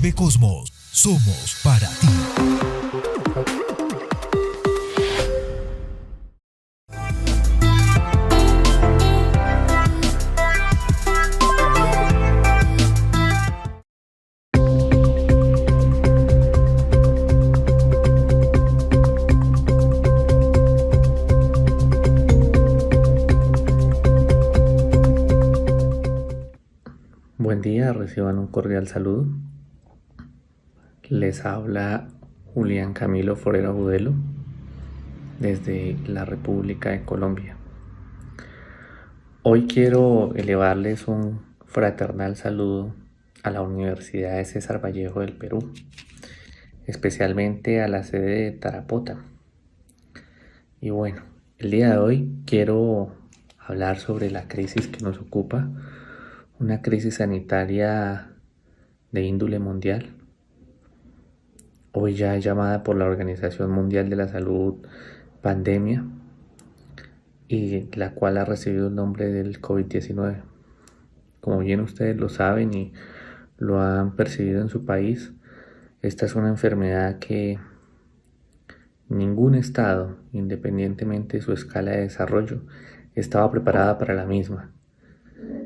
TV Cosmos, somos para ti. Buen día, reciban un cordial saludo. Les habla Julián Camilo Forero Agudelo desde la República de Colombia. Hoy quiero elevarles un fraternal saludo a la Universidad de César Vallejo del Perú, especialmente a la sede de Tarapota. Y bueno, el día de hoy quiero hablar sobre la crisis que nos ocupa, una crisis sanitaria de índole mundial, hoy ya llamada por la Organización Mundial de la Salud pandemia, y la cual ha recibido el nombre del COVID-19. Como bien ustedes lo saben y lo han percibido en su país, esta es una enfermedad que ningún estado, independientemente de su escala de desarrollo, estaba preparada para la misma.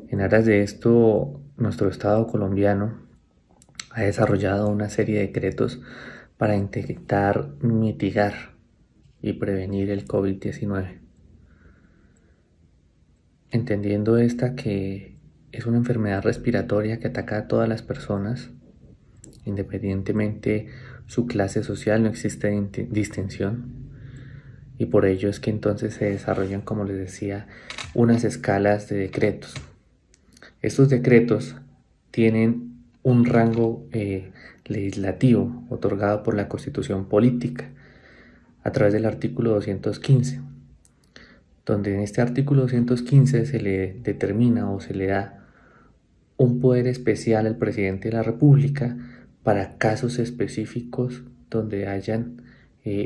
En aras de esto, nuestro Estado colombiano ha desarrollado una serie de decretos para intentar mitigar y prevenir el COVID-19. Entendiendo esta que es una enfermedad respiratoria que ataca a todas las personas, independientemente su clase social, no existe distinción. Y por ello es que entonces se desarrollan, como les decía, unas escalas de decretos. Estos decretos tienen un rango legislativo otorgado por la Constitución Política a través del artículo 215, donde en este artículo 215 se le determina o se le da un poder especial al presidente de la República para casos específicos donde hayan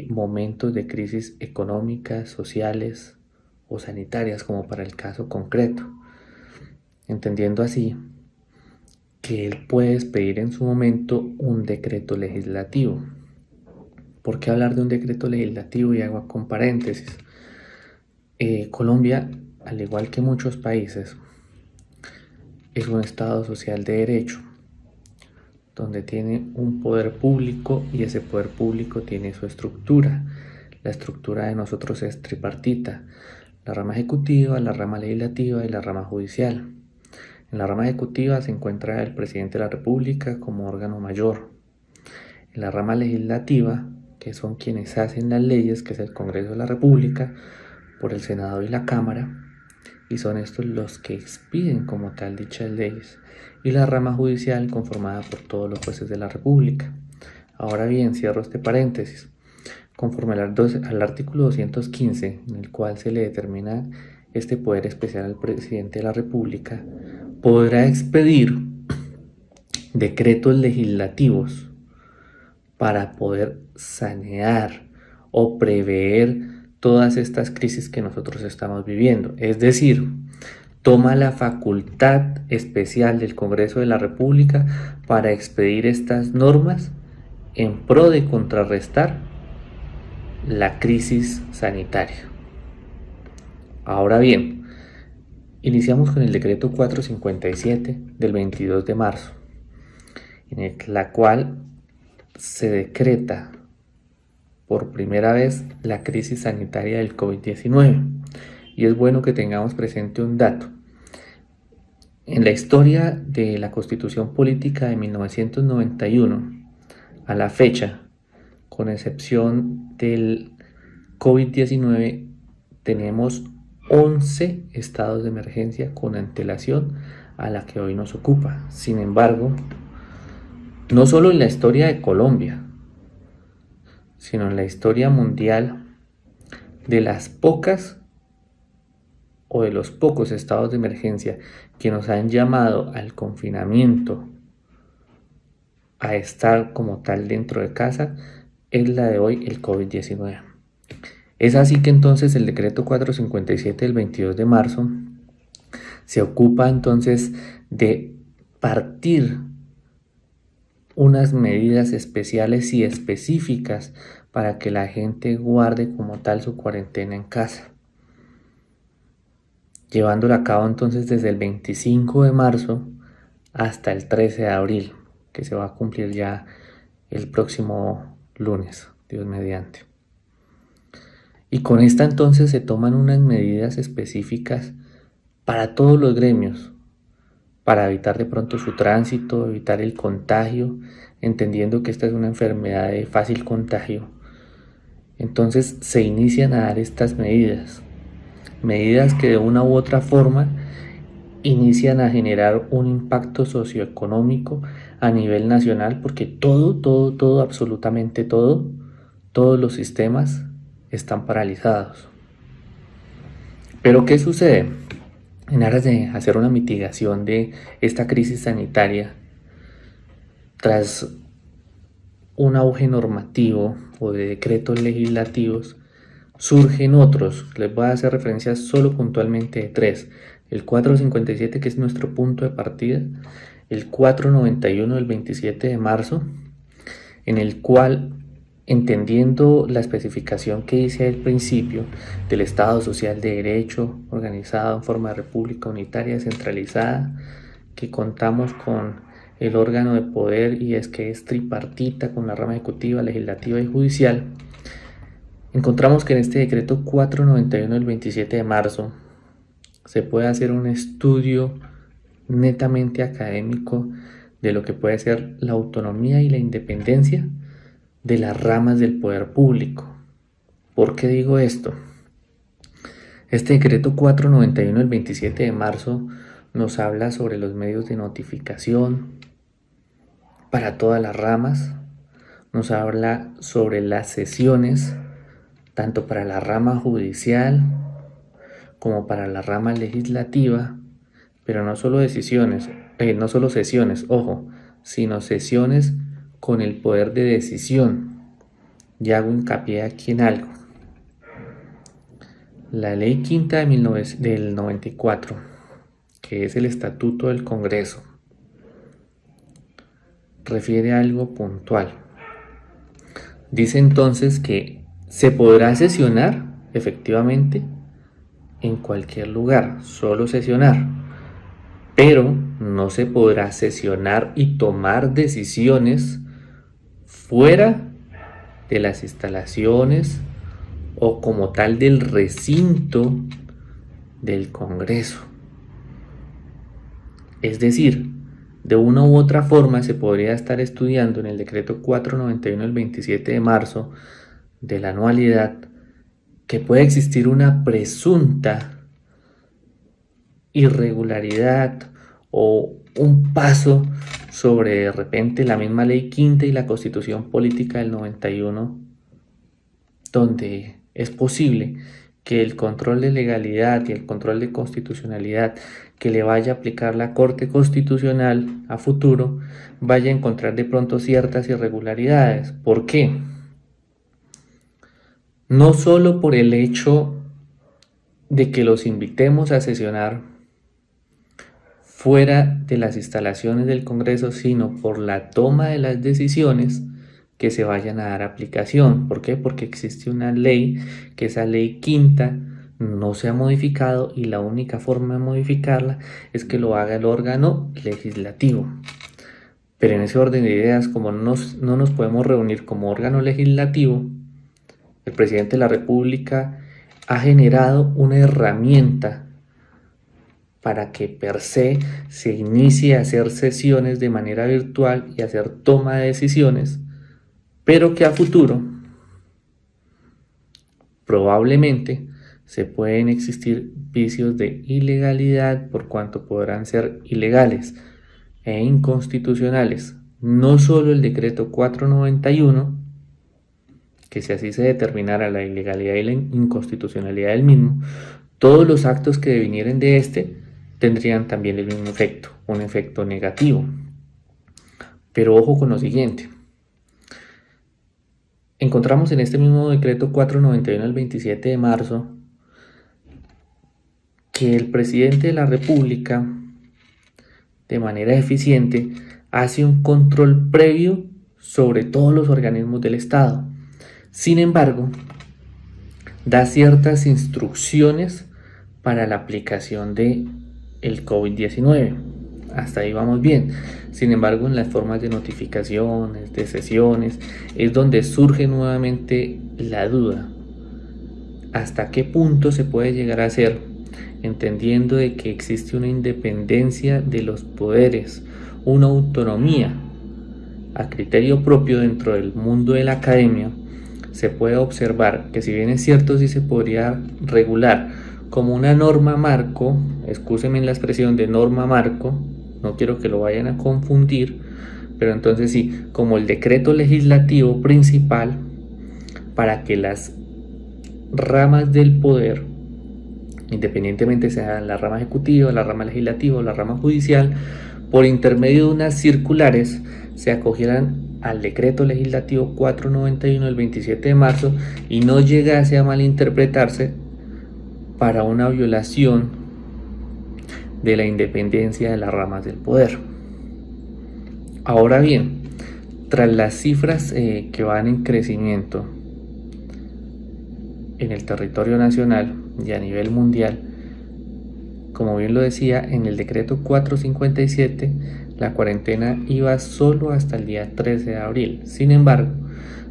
momentos de crisis económicas, sociales o sanitarias, como para el caso concreto. Entendiendo así que él puede expedir en su momento un decreto legislativo. ¿Por qué hablar de un decreto legislativo? Y hago con paréntesis. Colombia, al igual que muchos países, es un Estado social de derecho, donde tiene un poder público y ese poder público tiene su estructura. La estructura de nosotros es tripartita: la rama ejecutiva, la rama legislativa y la rama judicial. En la rama ejecutiva se encuentra el presidente de la República como órgano mayor. En la rama legislativa, que son quienes hacen las leyes, que es el Congreso de la República, por el Senado y la Cámara, y son estos los que expiden como tal dichas leyes. Y la rama judicial, conformada por todos los jueces de la República. Ahora bien, cierro este paréntesis. Conforme al artículo 215, en el cual se le determina este poder especial al presidente de la República, podrá expedir decretos legislativos para poder sanear o prever todas estas crisis que nosotros estamos viviendo. Es decir, toma la facultad especial del Congreso de la República para expedir estas normas en pro de contrarrestar la crisis sanitaria. Ahora bien, iniciamos con el decreto 457 del 22 de marzo, en la cual se decreta por primera vez la crisis sanitaria del COVID-19. Y es bueno que tengamos presente un dato. En la historia de la Constitución Política de 1991 a la fecha, con excepción del COVID-19, tenemos 11 estados de emergencia con antelación a la que hoy nos ocupa. Sin embargo, no solo en la historia de Colombia, sino en la historia mundial, de las pocas o de los pocos estados de emergencia que nos han llamado al confinamiento, a estar como tal dentro de casa, es la de hoy, el COVID-19. Es así que entonces el decreto 457 del 22 de marzo se ocupa entonces de partir unas medidas especiales y específicas para que la gente guarde como tal su cuarentena en casa, llevándola a cabo entonces desde el 25 de marzo hasta el 13 de abril, que se va a cumplir ya el próximo lunes, Dios mediante. Y con esta entonces se toman unas medidas específicas para todos los gremios, para evitar de pronto su tránsito, evitar el contagio, entendiendo que esta es una enfermedad de fácil contagio. Entonces se inician a dar estas medidas que de una u otra forma inician a generar un impacto socioeconómico a nivel nacional, porque todo, absolutamente todo, todos los sistemas están paralizados. Pero ¿qué sucede? En aras de hacer una mitigación de esta crisis sanitaria, tras un auge normativo o de decretos legislativos, surgen otros. Les voy a hacer referencia solo puntualmente de tres: el 457, que es nuestro punto de partida; el 491 del 27 de marzo, en el cual, entendiendo la especificación que hice al principio del Estado Social de Derecho, organizado en forma de república unitaria descentralizada, que contamos con el órgano de poder y es que es tripartita con la rama ejecutiva, legislativa y judicial, encontramos que en este decreto 491 del 27 de marzo se puede hacer un estudio netamente académico de lo que puede ser la autonomía y la independencia de las ramas del poder público. ¿Por qué digo esto? Este decreto 491 del 27 de marzo nos habla sobre los medios de notificación para todas las ramas, nos habla sobre las sesiones, tanto para la rama judicial como para la rama legislativa, pero no solo sesiones, ojo, sino sesiones con el poder de decisión. Y hago hincapié aquí en algo. La ley quinta del 94, que es el Estatuto del Congreso, refiere a algo puntual. Dice entonces que se podrá sesionar efectivamente en cualquier lugar, solo sesionar, pero no se podrá sesionar y tomar decisiones fuera de las instalaciones o como tal del recinto del Congreso. Es decir, de una u otra forma se podría estar estudiando en el decreto 491 del 27 de marzo de la anualidad que puede existir una presunta irregularidad o un paso sobre de repente la misma ley quinta y la Constitución Política del 91, donde es posible que el control de legalidad y el control de constitucionalidad que le vaya a aplicar la Corte Constitucional a futuro vaya a encontrar de pronto ciertas irregularidades. ¿Por qué? No solo por el hecho de que los invitemos a sesionar fuera de las instalaciones del Congreso, sino por la toma de las decisiones que se vayan a dar aplicación. ¿Por qué? Porque existe una ley, que esa ley quinta no se ha modificado y la única forma de modificarla es que lo haga el órgano legislativo. Pero en ese orden de ideas, como no nos podemos reunir como órgano legislativo, el presidente de la República ha generado una herramienta para que per se inicie a hacer sesiones de manera virtual y hacer toma de decisiones, pero que a futuro probablemente se pueden existir vicios de ilegalidad, por cuanto podrán ser ilegales e inconstitucionales no solo el decreto 491, que si así se determinara la ilegalidad y la inconstitucionalidad del mismo, todos los actos que devinieren de este tendrían también el mismo efecto, un efecto negativo. Pero ojo con lo siguiente. Encontramos en este mismo decreto 491 del 27 de marzo que el presidente de la República, de manera eficiente, hace un control previo sobre todos los organismos del Estado. Sin embargo, da ciertas instrucciones para la aplicación de el COVID-19. Hasta ahí vamos bien. Sin embargo, en las formas de notificaciones, de sesiones, es donde surge nuevamente la duda. ¿Hasta qué punto se puede llegar a hacer? Entendiendo de que existe una independencia de los poderes, una autonomía a criterio propio dentro del mundo de la academia. Se puede observar que, si bien es cierto, sí se podría regular como una norma marco, excúsenme en la expresión de norma marco, no quiero que lo vayan a confundir, pero entonces sí, como el decreto legislativo principal para que las ramas del poder, independientemente sea la rama ejecutiva, la rama legislativa o la rama judicial, por intermedio de unas circulares se acogieran al decreto legislativo 491 del 27 de marzo y no llegase a malinterpretarse para una violación de la independencia de las ramas del poder. Ahora bien, tras las cifras que van en crecimiento en el territorio nacional y a nivel mundial, como bien lo decía, en el decreto 457 la cuarentena iba solo hasta el día 13 de abril. Sin embargo,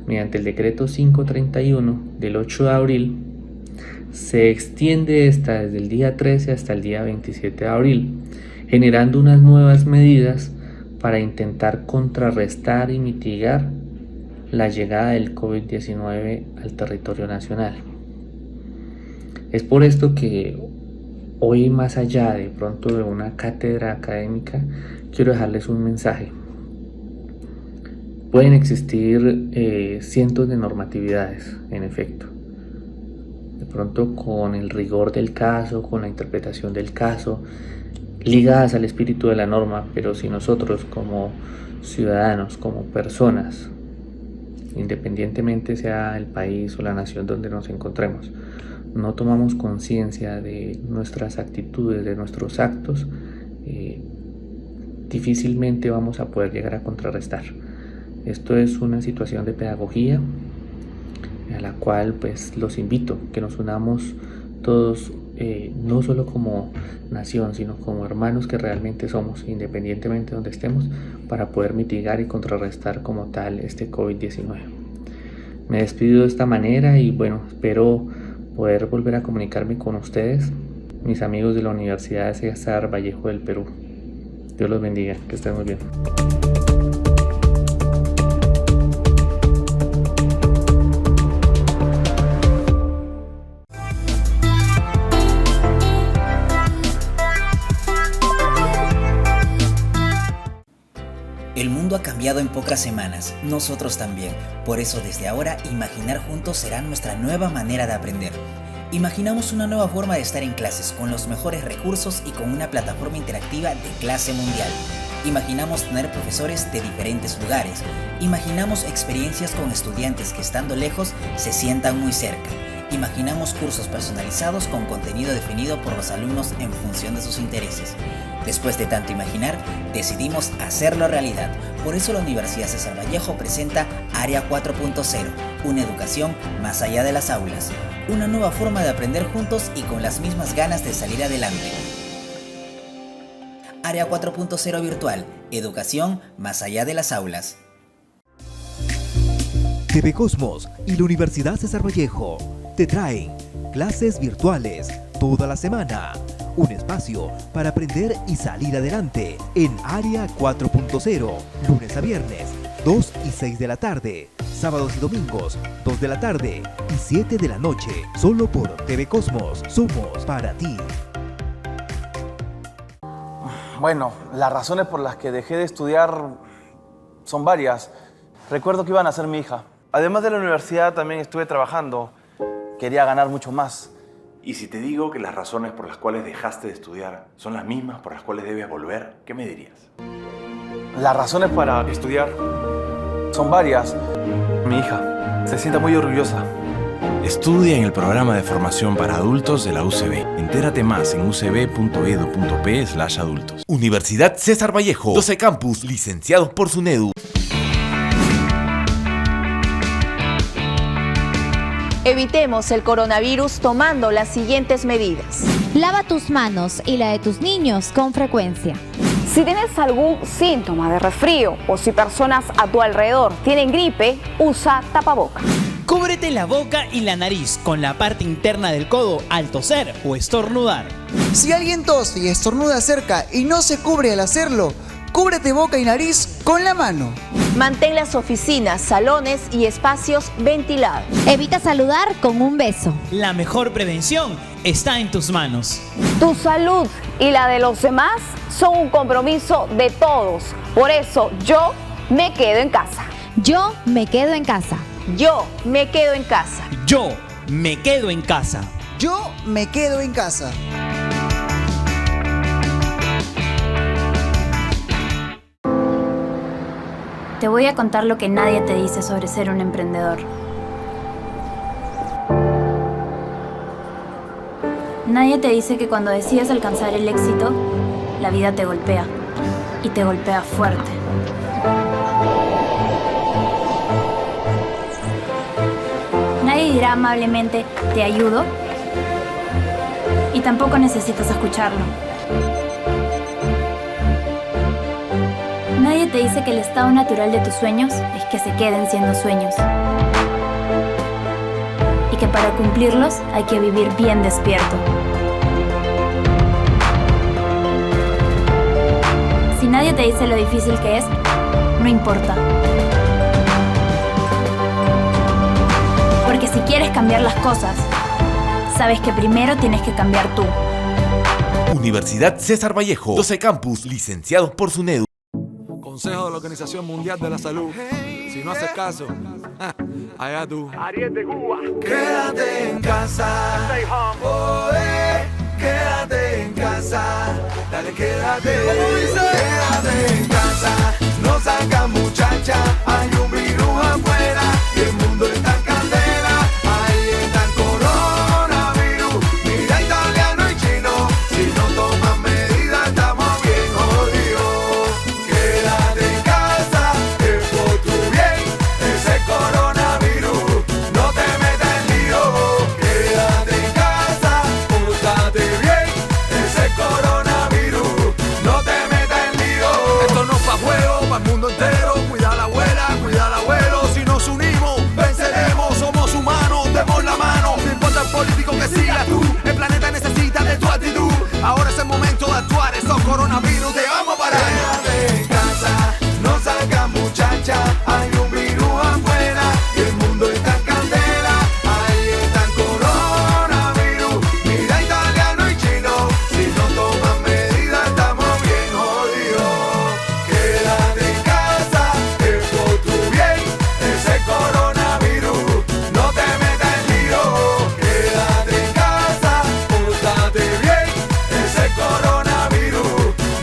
mediante el decreto 531 del 8 de abril, se extiende esta desde el día 13 hasta el día 27 de abril, generando unas nuevas medidas para intentar contrarrestar y mitigar la llegada del COVID-19 al territorio nacional. Es por esto que hoy, más allá de pronto de una cátedra académica, quiero dejarles un mensaje. Pueden existir cientos de normatividades, en efecto. De pronto con el rigor del caso, con la interpretación del caso, ligadas al espíritu de la norma, pero si nosotros como ciudadanos, como personas, independientemente sea el país o la nación donde nos encontremos, no tomamos conciencia de nuestras actitudes, de nuestros actos, difícilmente vamos a poder llegar a contrarrestar. Esto es una situación de pedagogía a la cual pues los invito que nos unamos todos, no solo como nación, sino como hermanos que realmente somos, independientemente de donde estemos, para poder mitigar y contrarrestar como tal este COVID-19. Me despido de esta manera y bueno, espero poder volver a comunicarme con ustedes, mis amigos de la Universidad de César Vallejo del Perú. Dios los bendiga, que estén muy bien. El mundo ha cambiado en pocas semanas, nosotros también. Por eso desde ahora, imaginar juntos será nuestra nueva manera de aprender. Imaginamos una nueva forma de estar en clases, con los mejores recursos y con una plataforma interactiva de clase mundial. Imaginamos tener profesores de diferentes lugares. Imaginamos experiencias con estudiantes que, estando lejos, se sientan muy cerca. Imaginamos cursos personalizados con contenido definido por los alumnos en función de sus intereses. Después de tanto imaginar, decidimos hacerlo realidad. Por eso la Universidad César Vallejo presenta Área 4.0, una educación más allá de las aulas. Una nueva forma de aprender juntos y con las mismas ganas de salir adelante. Área 4.0 virtual, educación más allá de las aulas. TV Cosmos y la Universidad César Vallejo te traen clases virtuales toda la semana. Un espacio para aprender y salir adelante en Área 4.0, lunes a viernes, 2 y 6 de la tarde, sábados y domingos, 2 de la tarde y 7 de la noche, solo por TV Cosmos. Somos para ti. Bueno, las razones por las que dejé de estudiar son varias. Recuerdo que iban a ser mi hija. Además de la universidad, también estuve trabajando. Quería ganar mucho más. Y si te digo que las razones por las cuales dejaste de estudiar son las mismas por las cuales debes volver, ¿qué me dirías? Las razones para estudiar son varias. Mi hija se siente muy orgullosa Estudia en el programa de formación para adultos de la UCB. Entérate más en ucb.edu.pe/adultos. Universidad César Vallejo, 12 campus licenciados por SUNEDU. Evitemos el coronavirus tomando las siguientes medidas. Lava tus manos y la de tus niños con frecuencia. Si tienes algún síntoma de resfrío o si personas a tu alrededor tienen gripe, usa tapabocas. Cúbrete la boca y la nariz con la parte interna del codo al toser o estornudar. Si alguien tose y estornuda cerca y no se cubre al hacerlo, cúbrete boca y nariz con la mano. Mantén las oficinas, salones y espacios ventilados. Evita saludar con un beso. La mejor prevención está en tus manos. Tu salud y la de los demás son un compromiso de todos. Por eso yo me quedo en casa. Yo me quedo en casa. Yo me quedo en casa. Yo me quedo en casa. Yo me quedo en casa. Te voy a contar lo que nadie te dice sobre ser un emprendedor. Nadie te dice que cuando decides alcanzar el éxito, la vida te golpea. Y te golpea fuerte. Nadie dirá amablemente, ¿te ayudo? Y tampoco necesitas escucharlo. Nadie te dice que el estado natural de tus sueños es que se queden siendo sueños. Y que para cumplirlos hay que vivir bien despierto. Si nadie te dice lo difícil que es, no importa. Porque si quieres cambiar las cosas, sabes que primero tienes que cambiar tú. Universidad César Vallejo, 12 campus licenciados por SUNEDU. Consejo de la Organización Mundial de la Salud. Si no haces caso, allá tú. Ariel de Cuba. Quédate en casa. Quédate en casa. Dale, quédate. Quédate en casa. No saca muchacha. Hay un virus afuera. Y el mundo está en candela. Ahí está el coronavirus. Mira italiano y chino. Si no toman medidas, estamos bien jodidos. Quédate en casa, es por tu bien. Ese coronavirus no te metas en lío. Quédate en casa, pórtate bien. Ese coronavirus no te metas en lío. Esto no es pa' juego, pa' el mundo entero. Cuida a la abuela, cuida al abuelo. Si nos unimos, venceremos. Somos humanos, demos la mano. No importa el político que sigas tú. El planeta necesita de tu actitud. Ahora es el momento de actuar. Estos coronavirus te vamos a parar. Quédate en casa, no salgas muchacha. Hay un virus afuera y el mundo está en candela. Ahí está el coronavirus. Mira italiano y chino. Si no toman medidas, estamos bien jodidos. Quédate en casa, es por tu bien. Ese coronavirus no te metas en lío. Quédate en casa, pórtate bien. Ese coronavirus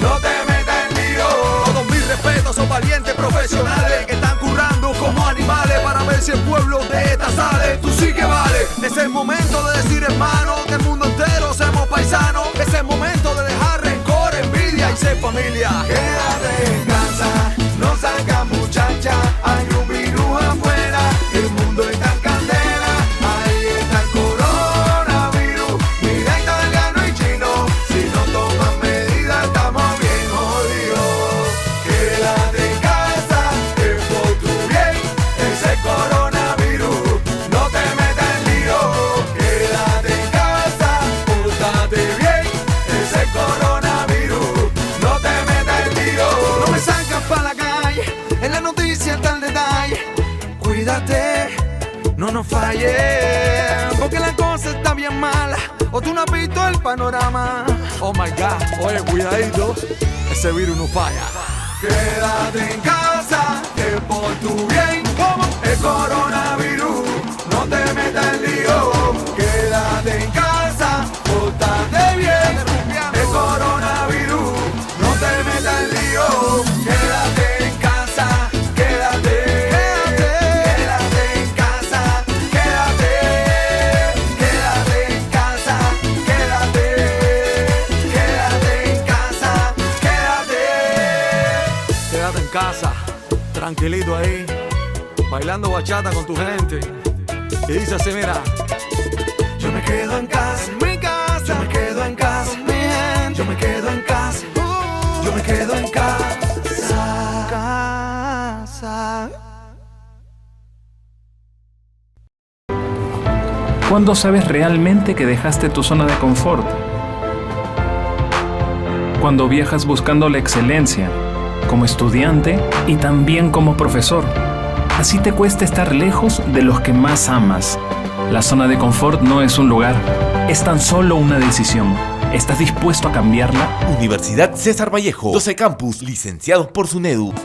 no te metas en lío. Todos mis respetos, son valientes profesionales que están currando como animales para ver si el pueblo de esta sale. Tú sí que vale. Es el momento de decir, hermano, que el mundo entero seamos paisanos. Es el momento de dejar rencor, envidia y ser familia. Quédate en casa, no salgas muchacha. Hay un virus afuera, el mundo está en candela. Ahí está el coronavirus. Mira italiano y chino. Si no toman medidas, estamos bien jodidos. Quédate en casa, es por tu bien. Ese coronavirus no te metas en lío. Quédate en casa, pórtate bien. Ese coronavirus no te metas en lío. No me salgas pa' la calle, en la noticia está el detalle. Cuídate, no nos falles, porque la cosa está bien mala. O tú no has visto el panorama. Oh my God, oye, cuidadito, ese virus no falla. Quédate en casa, es por tu bien. ¿Cómo? El coronavirus no te metas en lío. Quédate en casa, pórtate bien. El coronavirus no te metas en lío. Quédate en casa, quédate. Quédate en casa, quédate. tranquilito ahí, bailando bachata con tu gente. Y dice así, mira. Yo me quedo en casa, en mi casa. Yo me quedo en casa, con mi gente. Yo me quedo en casa, yo me quedo en casa. ¿Cuándo sabes realmente que dejaste tu zona de confort? Cuando viajas buscando la excelencia, como estudiante y también como profesor. Así te cuesta estar lejos de los que más amas. La zona de confort no es un lugar, es tan solo una decisión. ¿Estás dispuesto a cambiarla? Universidad César Vallejo, 12 campus licenciados por SUNEDU.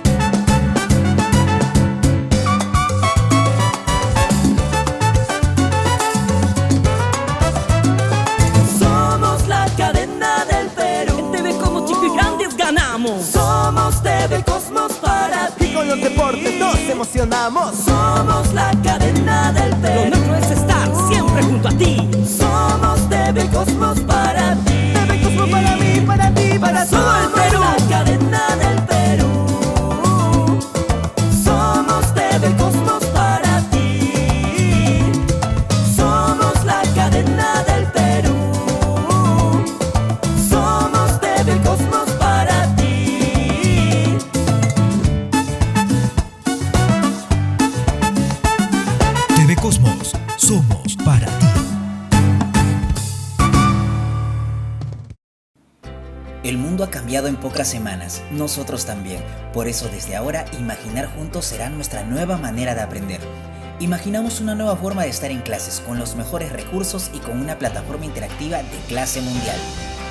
Somos la cadena del Perú. En TV Como Chico y Grandes ganamos. Somos TV Cosmos para ti. Y con los deportes nos emocionamos. Somos la cadena del Perú. Lo nuestro es estar siempre junto a ti. Somos TV Cosmos para ti. TV Cosmos para mí, para ti, para todo el Perú. Somos la cadena del Perú. Somos TV Cosmos para ti. Somos la cadena del Perú. Somos TV Cosmos para ti. TV Cosmos, somos para ti. El mundo ha cambiado en pocas semanas, nosotros también. Por eso desde ahora, imaginar juntos será nuestra nueva manera de aprender. Imaginamos una nueva forma de estar en clases, con los mejores recursos y con una plataforma interactiva de clase mundial.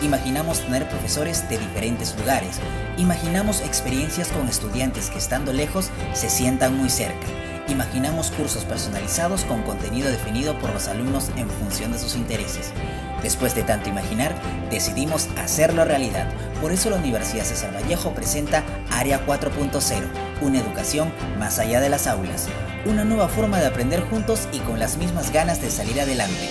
Imaginamos tener profesores de diferentes lugares. Imaginamos experiencias con estudiantes que estando lejos se sientan muy cerca. Imaginamos cursos personalizados con contenido definido por los alumnos en función de sus intereses. Después de tanto imaginar, decidimos hacerlo realidad. Por eso la Universidad César Vallejo presenta Área 4.0, una educación más allá de las aulas. Una nueva forma de aprender juntos y con las mismas ganas de salir adelante.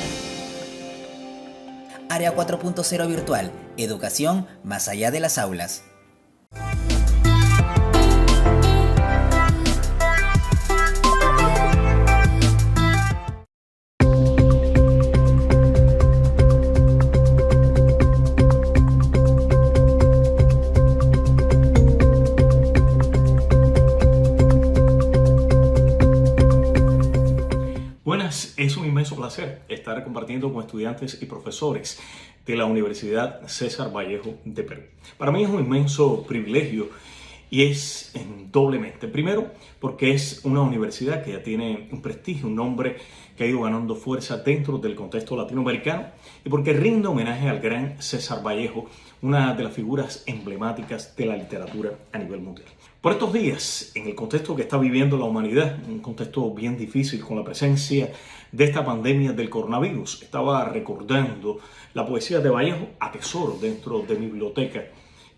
Área 4.0 virtual, educación más allá de las aulas. Es un inmenso placer estar compartiendo con estudiantes y profesores de la Universidad César Vallejo de Perú. Para mí es un inmenso privilegio y es doblemente. Primero, porque es una universidad que ya tiene un prestigio, un nombre que ha ido ganando fuerza dentro del contexto latinoamericano y porque rinde homenaje al gran César Vallejo, una de las figuras emblemáticas de la literatura a nivel mundial. Por estos días, en el contexto que está viviendo la humanidad, un contexto bien difícil con la presencia de esta pandemia del coronavirus, estaba recordando la poesía de Vallejo, atesoro dentro de mi biblioteca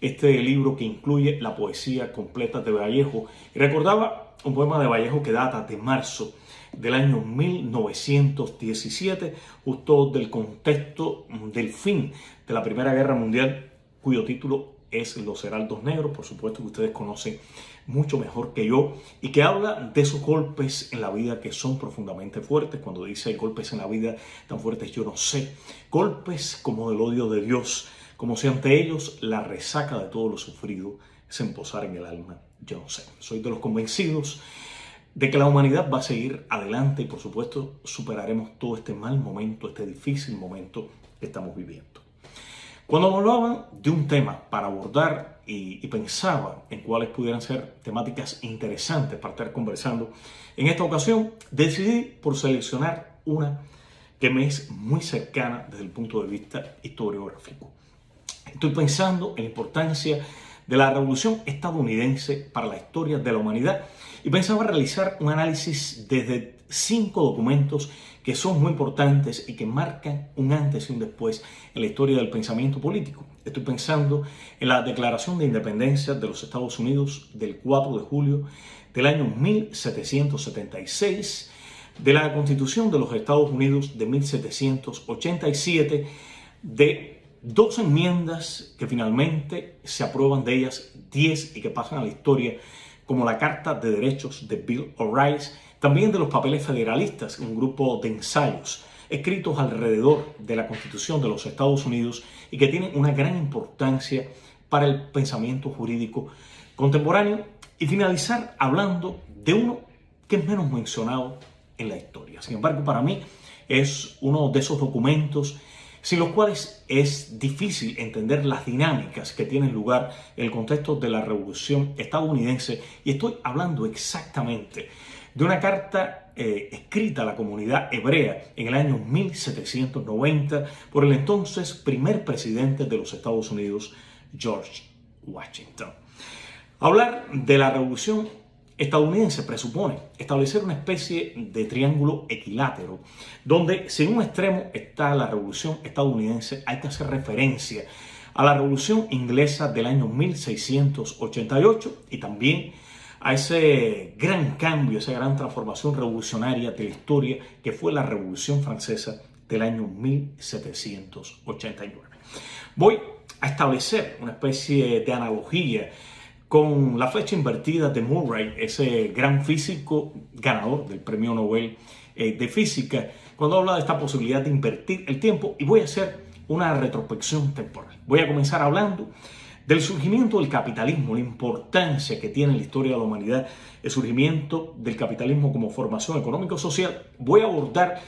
este libro que incluye la poesía completa de Vallejo, y recordaba un poema de Vallejo que data de marzo del año 1917, justo del contexto del fin de la Primera Guerra Mundial, cuyo título es Los Heraldos Negros, por supuesto que ustedes conocen mucho mejor que yo, y que habla de esos golpes en la vida que son profundamente fuertes. Cuando dice golpes en la vida tan fuertes, yo no sé, golpes como del odio de Dios, como si ante ellos la resaca de todo lo sufrido se emposara en el alma, yo no sé. Soy de los convencidos de que la humanidad va a seguir adelante y por supuesto superaremos todo este mal momento, este difícil momento que estamos viviendo. Cuando me hablaban de un tema para abordar y pensaba en cuáles pudieran ser temáticas interesantes para estar conversando, en esta ocasión decidí por seleccionar una que me es muy cercana desde el punto de vista historiográfico. Estoy pensando en la importancia de la Revolución estadounidense para la historia de la humanidad y pensaba realizar un análisis desde 5 documentos que son muy importantes y que marcan un antes y un después en la historia del pensamiento político. Estoy pensando en la Declaración de Independencia de los Estados Unidos del 4 de julio del año 1776, de la Constitución de los Estados Unidos de 1787, de 2 enmiendas que finalmente se aprueban de ellas 10 y que pasan a la historia como la Carta de Derechos de Bill of Rights, también de los Papeles Federalistas, un grupo de ensayos escritos alrededor de la Constitución de los Estados Unidos y que tienen una gran importancia para el pensamiento jurídico contemporáneo, y finalizar hablando de uno que es menos mencionado en la historia. Sin embargo, para mí es uno de esos documentos sin los cuales es difícil entender las dinámicas que tienen lugar en el contexto de la Revolución estadounidense, y estoy hablando exactamente de una carta escrita a la comunidad hebrea en el año 1790 por el entonces primer presidente de los Estados Unidos, George Washington. Hablar de la Revolución estadounidense presupone establecer una especie de triángulo equilátero, donde si en un extremo está la Revolución estadounidense, hay que hacer referencia a la Revolución inglesa del año 1688 y también a ese gran cambio, esa gran transformación revolucionaria de la historia que fue la Revolución Francesa del año 1789. Voy a establecer una especie de analogía con la flecha invertida de Murray, ese gran físico ganador del Premio Nobel de Física, cuando habla de esta posibilidad de invertir el tiempo, y voy a hacer una retrospección temporal. Voy a comenzar hablando del surgimiento del capitalismo, la importancia que tiene en la historia de la humanidad el surgimiento del capitalismo como formación económico-social. Voy a abordar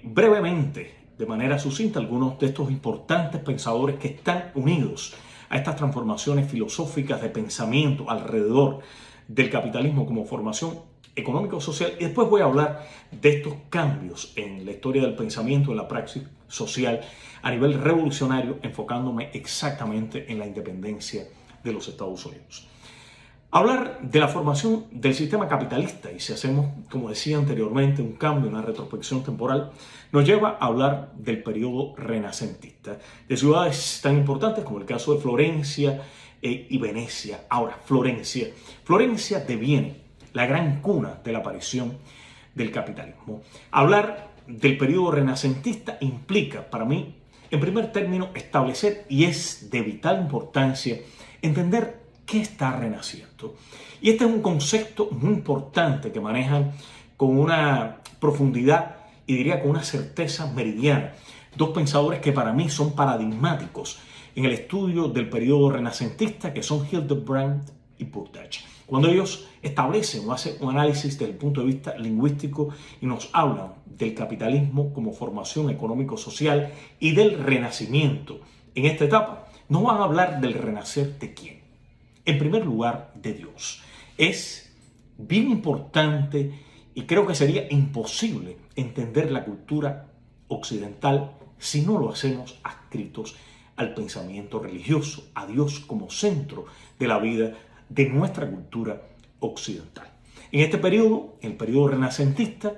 brevemente, de manera sucinta, algunos de estos importantes pensadores que están unidos a estas transformaciones filosóficas de pensamiento alrededor del capitalismo como formación económico-social, y después voy a hablar de estos cambios en la historia del pensamiento, en la praxis social a nivel revolucionario, enfocándome exactamente en la independencia de los Estados Unidos. Hablar de la formación del sistema capitalista, y si hacemos, como decía anteriormente, un cambio, una retrospección temporal, nos lleva a hablar del periodo renacentista, de ciudades tan importantes como el caso de Florencia y Venecia. Ahora, Florencia deviene la gran cuna de la aparición del capitalismo. Hablar del periodo renacentista implica, para mí, en primer término, establecer, y es de vital importancia, entender qué está renaciendo. Y este es un concepto muy importante que manejan con una profundidad y diría con una certeza meridiana dos pensadores que para mí son paradigmáticos en el estudio del periodo renacentista, que son Hildebrand y Burdach. Cuando ellos establecen o hacen un análisis desde el punto de vista lingüístico y nos hablan del capitalismo como formación económico-social y del renacimiento en esta etapa, no van a hablar del renacer de quién. En primer lugar, de Dios. Es bien importante y creo que sería imposible entender la cultura occidental si no lo hacemos adscritos al pensamiento religioso, a Dios como centro de la vida de nuestra cultura occidental. En este periodo, en el periodo renacentista,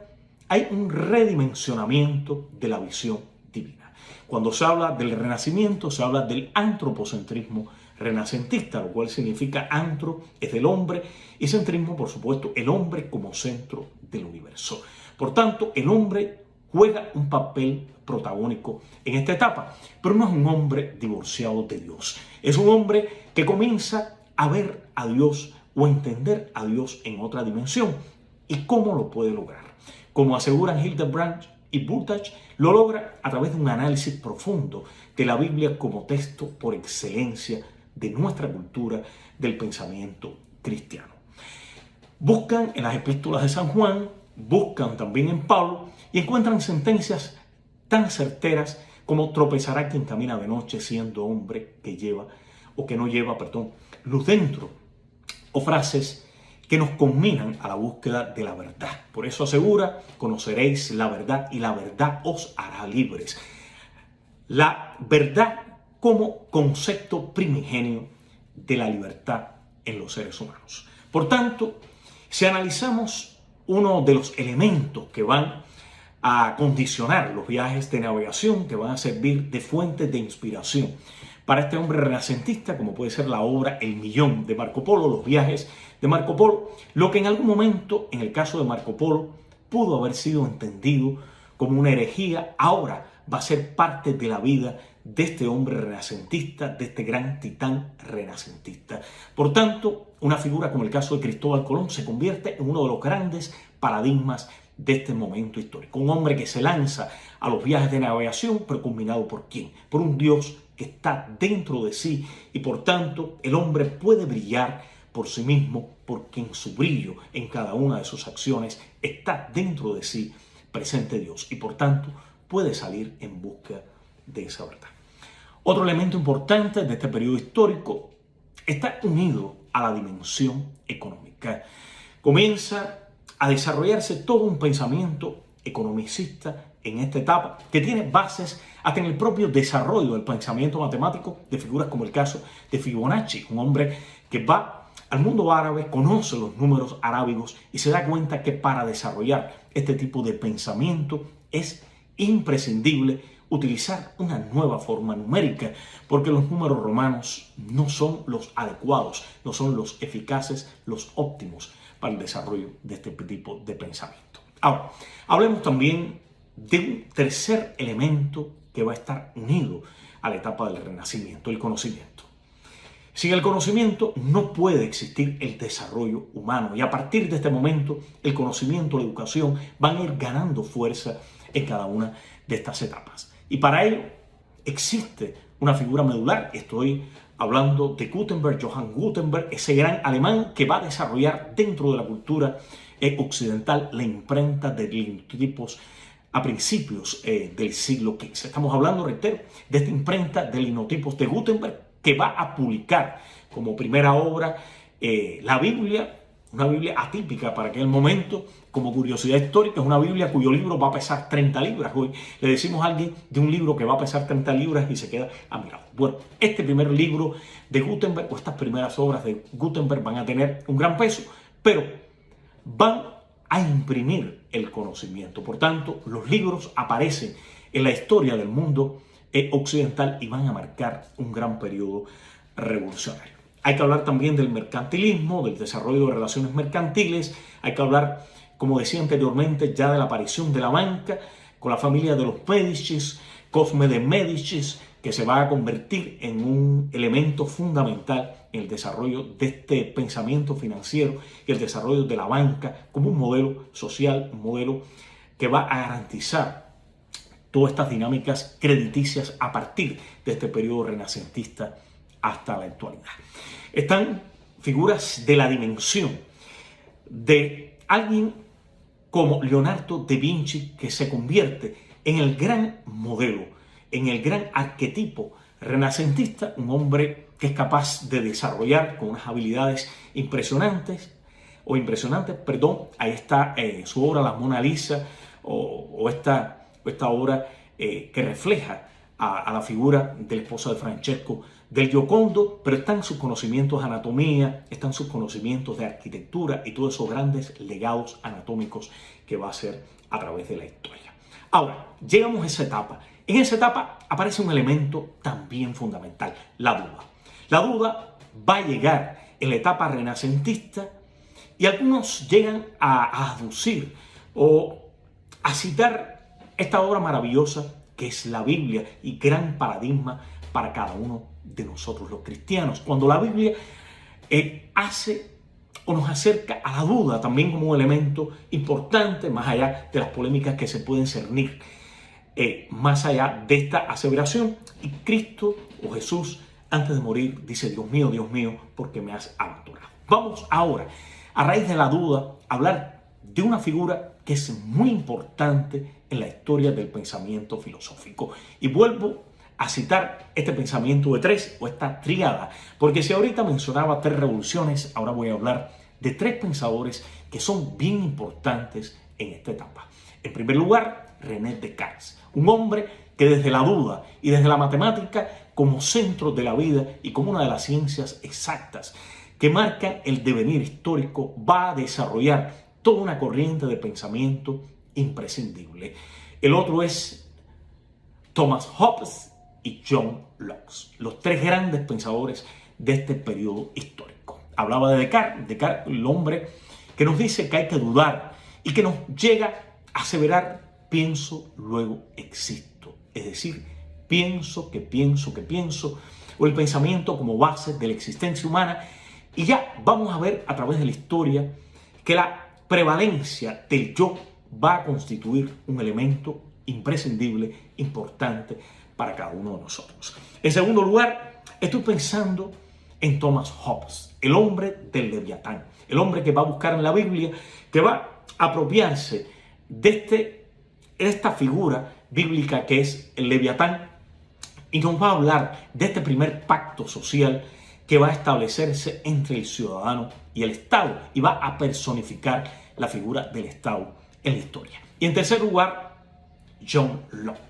hay un redimensionamiento de la visión divina. Cuando se habla del renacimiento, se habla del antropocentrismo renacentista, lo cual significa antro es del hombre y centrismo, por supuesto, el hombre como centro del universo. Por tanto, el hombre juega un papel protagónico en esta etapa, pero no es un hombre divorciado de Dios. Es un hombre que comienza a ver a Dios o a entender a Dios en otra dimensión. ¿Y cómo lo puede lograr? Como aseguran Hildebrand y Burdach, lo logra a través de un análisis profundo de la Biblia como texto por excelencia de nuestra cultura del pensamiento cristiano. Buscan en las epístolas de San Juan, buscan también en Pablo y encuentran sentencias tan certeras como tropezará quien camina de noche siendo hombre que no lleva luz dentro, o frases que nos conminan a la búsqueda de la verdad. Por eso asegura, conoceréis la verdad y la verdad os hará libres. La verdad como concepto primigenio de la libertad en los seres humanos. Por tanto, si analizamos uno de los elementos que van a condicionar los viajes de navegación, que van a servir de fuente de inspiración para este hombre renacentista, como puede ser la obra El Millón de Marco Polo, los viajes de Marco Polo, lo que en algún momento, en el caso de Marco Polo, pudo haber sido entendido como una herejía, ahora va a ser parte de la vida de este hombre renacentista, de este gran titán renacentista. Por tanto, una figura como el caso de Cristóbal Colón se convierte en uno de los grandes paradigmas de este momento histórico. Un hombre que se lanza a los viajes de navegación, pero culminado ¿por quién? Por un Dios que está dentro de sí y por tanto el hombre puede brillar por sí mismo porque en su brillo, en cada una de sus acciones, está dentro de sí presente Dios y por tanto puede salir en busca de esa verdad. Otro elemento importante de este periodo histórico está unido a la dimensión económica. Comienza a desarrollarse todo un pensamiento economicista en esta etapa que tiene bases hasta en el propio desarrollo del pensamiento matemático de figuras como el caso de Fibonacci, un hombre que va al mundo árabe, conoce los números arábigos y se da cuenta que para desarrollar este tipo de pensamiento es imprescindible utilizar una nueva forma numérica, porque los números romanos no son los adecuados, no son los eficaces, los óptimos para el desarrollo de este tipo de pensamiento. Ahora, hablemos también de un tercer elemento que va a estar unido a la etapa del Renacimiento, el conocimiento. Sin el conocimiento no puede existir el desarrollo humano y a partir de este momento el conocimiento, la educación van a ir ganando fuerza en cada una de estas etapas. Y para ello existe una figura medular, estoy hablando de Gutenberg, Johann Gutenberg, ese gran alemán que va a desarrollar dentro de la cultura occidental la imprenta de linotipos a principios del siglo XV. Estamos hablando, reitero, de esta imprenta de linotipos de Gutenberg que va a publicar como primera obra la Biblia, una Biblia atípica para aquel momento. Como curiosidad histórica, es una Biblia cuyo libro va a pesar 30 libras. Hoy le decimos a alguien de un libro que va a pesar 30 libras y se queda admirado. Bueno, este primer libro de Gutenberg o estas primeras obras de Gutenberg van a tener un gran peso, pero van a imprimir el conocimiento. Por tanto, los libros aparecen en la historia del mundo occidental y van a marcar un gran periodo revolucionario. Hay que hablar también del mercantilismo, del desarrollo de relaciones mercantiles. Hay que hablar, como decía anteriormente, ya de la aparición de la banca con la familia de los Médicis, Cosme de Médicis, que se va a convertir en un elemento fundamental en el desarrollo de este pensamiento financiero y el desarrollo de la banca como un modelo social, un modelo que va a garantizar todas estas dinámicas crediticias a partir de este periodo renacentista hasta la actualidad. Están figuras de la dimensión de alguien como Leonardo da Vinci, que se convierte en el gran modelo, en el gran arquetipo renacentista, un hombre que es capaz de desarrollar con unas habilidades impresionantes. Ahí está su obra La Mona Lisa o esta obra que refleja a la figura de la esposa de Francesco del Giocondo, pero están sus conocimientos de anatomía, están sus conocimientos de arquitectura y todos esos grandes legados anatómicos que va a hacer a través de la historia. Ahora, llegamos a esa etapa. En esa etapa aparece un elemento también fundamental, la duda. La duda va a llegar en la etapa renacentista y algunos llegan a aducir o a citar esta obra maravillosa que es la Biblia y gran paradigma para cada uno de nosotros los cristianos. Cuando la Biblia hace o nos acerca a la duda también como un elemento importante, más allá de las polémicas que se pueden cernir, más allá de esta aseveración. Y Cristo o Jesús, antes de morir, dice: Dios mío, ¿por qué me has abandonado? Vamos ahora, a raíz de la duda, a hablar de una figura que es muy importante en la historia del pensamiento filosófico. Y vuelvo a citar este pensamiento de tres o esta tríada, porque si ahorita mencionaba tres revoluciones, ahora voy a hablar de tres pensadores que son bien importantes en esta etapa. En primer lugar, René Descartes, un hombre que desde la duda y desde la matemática como centro de la vida y como una de las ciencias exactas que marcan el devenir histórico, va a desarrollar toda una corriente de pensamiento imprescindible. El otro es Thomas Hobbes y John Locke, los tres grandes pensadores de este periodo histórico. Hablaba de Descartes, el hombre que nos dice que hay que dudar y que nos llega a aseverar: pienso, luego existo. Es decir, pienso, o el pensamiento como base de la existencia humana. Y ya vamos a ver a través de la historia que la prevalencia del yo va a constituir un elemento imprescindible, importante para cada uno de nosotros. En segundo lugar, estoy pensando en Thomas Hobbes, el hombre del Leviatán, el hombre que va a buscar en la Biblia, que va a apropiarse de esta figura bíblica que es el Leviatán, y nos va a hablar de este primer pacto social que va a establecerse entre el ciudadano y el Estado, y va a personificar la figura del Estado en la historia. Y en tercer lugar, John Locke.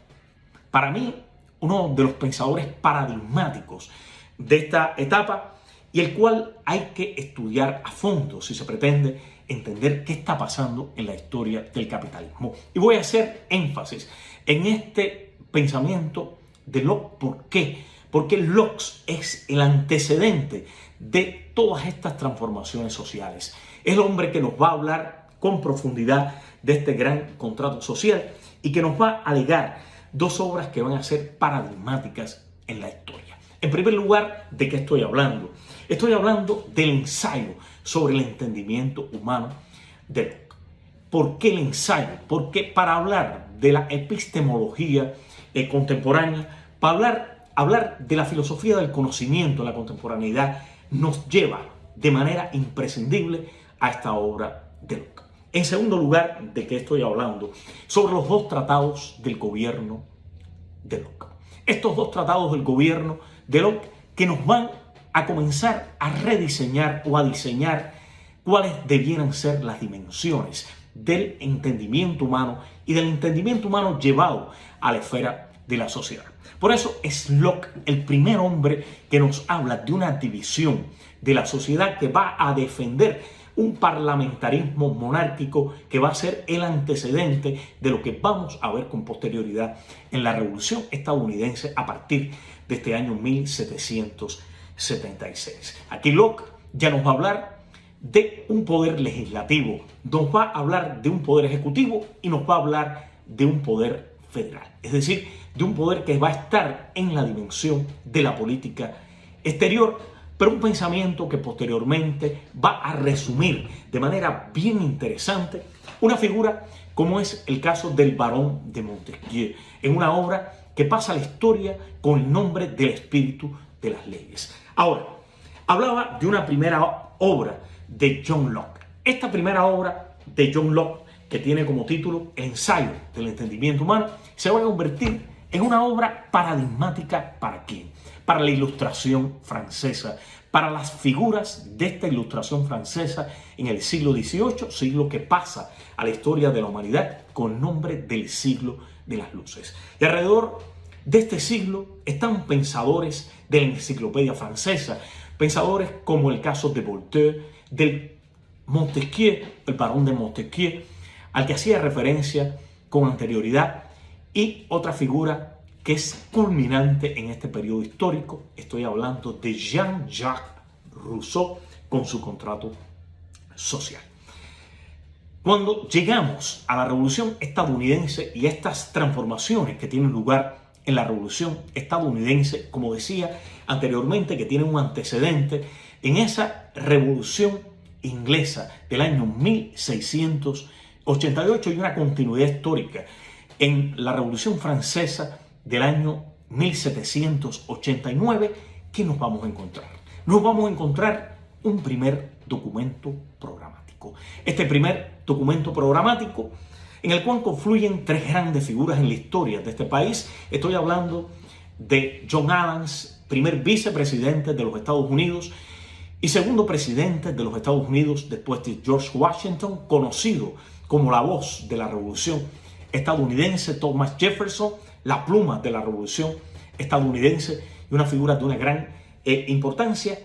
Para mí, uno de los pensadores paradigmáticos de esta etapa, y el cual hay que estudiar a fondo si se pretende entender qué está pasando en la historia del capitalismo. Y voy a hacer énfasis en este pensamiento de Locke. ¿Por qué? Porque Locke es el antecedente de todas estas transformaciones sociales. Es el hombre que nos va a hablar con profundidad de este gran contrato social y que nos va a alegar dos obras que van a ser paradigmáticas en la historia. En primer lugar, ¿de qué estoy hablando? Estoy hablando del ensayo sobre el entendimiento humano de Locke. ¿Por qué el ensayo? Porque para hablar de la epistemología contemporánea, para hablar de la filosofía del conocimiento en la contemporaneidad, nos lleva de manera imprescindible a esta obra de Locke. En segundo lugar, ¿de qué estoy hablando? Sobre los dos tratados del gobierno de Locke. Estos dos tratados del gobierno de Locke que nos van a comenzar a rediseñar o a diseñar cuáles debieran ser las dimensiones del entendimiento humano y del entendimiento humano llevado a la esfera de la sociedad. Por eso es Locke el primer hombre que nos habla de una división de la sociedad que va a defender un parlamentarismo monárquico que va a ser el antecedente de lo que vamos a ver con posterioridad en la Revolución estadounidense a partir de este año 1776. Aquí Locke ya nos va a hablar de un poder legislativo, nos va a hablar de un poder ejecutivo y nos va a hablar de un poder federal. Es decir, de un poder que va a estar en la dimensión de la política exterior, pero un pensamiento que posteriormente va a resumir de manera bien interesante una figura como es el caso del Barón de Montesquieu, en una obra que pasa a la historia con el nombre del espíritu de las leyes. Ahora, hablaba de una primera obra de John Locke. Esta primera obra de John Locke, que tiene como título El ensayo del entendimiento humano, se va a convertir en una obra paradigmática. ¿Para quién? Para la Ilustración francesa, para las figuras de esta Ilustración francesa en el siglo XVIII, siglo que pasa a la historia de la humanidad con nombre del siglo de las luces. Y alrededor de este siglo están pensadores de la enciclopedia francesa, pensadores como el caso de Voltaire, del Montesquieu, el Barón de Montesquieu, al que hacía referencia con anterioridad, y otra figura que es culminante en este periodo histórico. Estoy hablando de Jean-Jacques Rousseau con su contrato social. Cuando llegamos a la Revolución estadounidense y estas transformaciones que tienen lugar en la Revolución estadounidense, como decía anteriormente, que tiene un antecedente en esa Revolución inglesa del año 1688 y una continuidad histórica en la Revolución francesa del año 1789, ¿qué nos vamos a encontrar? Nos vamos a encontrar un primer documento programático. Este primer documento programático en el cual confluyen tres grandes figuras en la historia de este país. Estoy hablando de John Adams, primer vicepresidente de los Estados Unidos y segundo presidente de los Estados Unidos después de George Washington, conocido como la voz de la Revolución estadounidense, Thomas Jefferson, la pluma de la Revolución estadounidense y una figura de una gran importancia,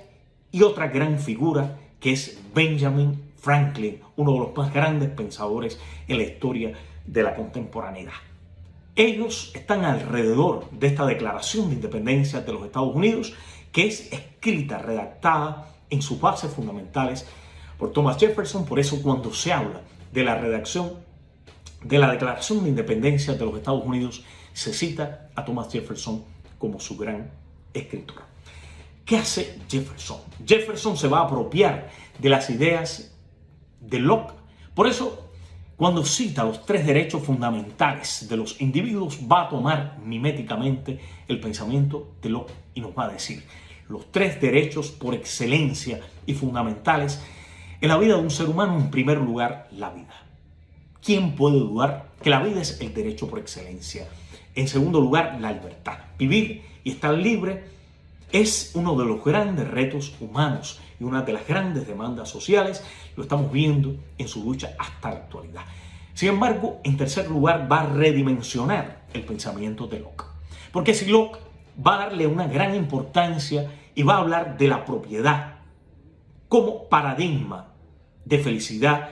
y otra gran figura que es Benjamin Franklin, uno de los más grandes pensadores en la historia de la contemporaneidad. Ellos están alrededor de esta Declaración de Independencia de los Estados Unidos, que es escrita, redactada en sus bases fundamentales por Thomas Jefferson. Por eso cuando se habla de la redacción de la Declaración de Independencia de los Estados Unidos, se cita a Thomas Jefferson como su gran escritor. ¿Qué hace Jefferson? Jefferson se va a apropiar de las ideas de Locke. Por eso, cuando cita los 3 derechos fundamentales de los individuos, va a tomar miméticamente el pensamiento de Locke y nos va a decir los 3 derechos por excelencia y fundamentales en la vida de un ser humano. En primer lugar, la vida. ¿Quién puede dudar que la vida es el derecho por excelencia? En segundo lugar, la libertad. Vivir y estar libre es uno de los grandes retos humanos y una de las grandes demandas sociales. Lo estamos viendo en su lucha hasta la actualidad. Sin embargo, en tercer lugar, va a redimensionar el pensamiento de Locke. Porque si Locke va a darle una gran importancia y va a hablar de la propiedad como paradigma de felicidad,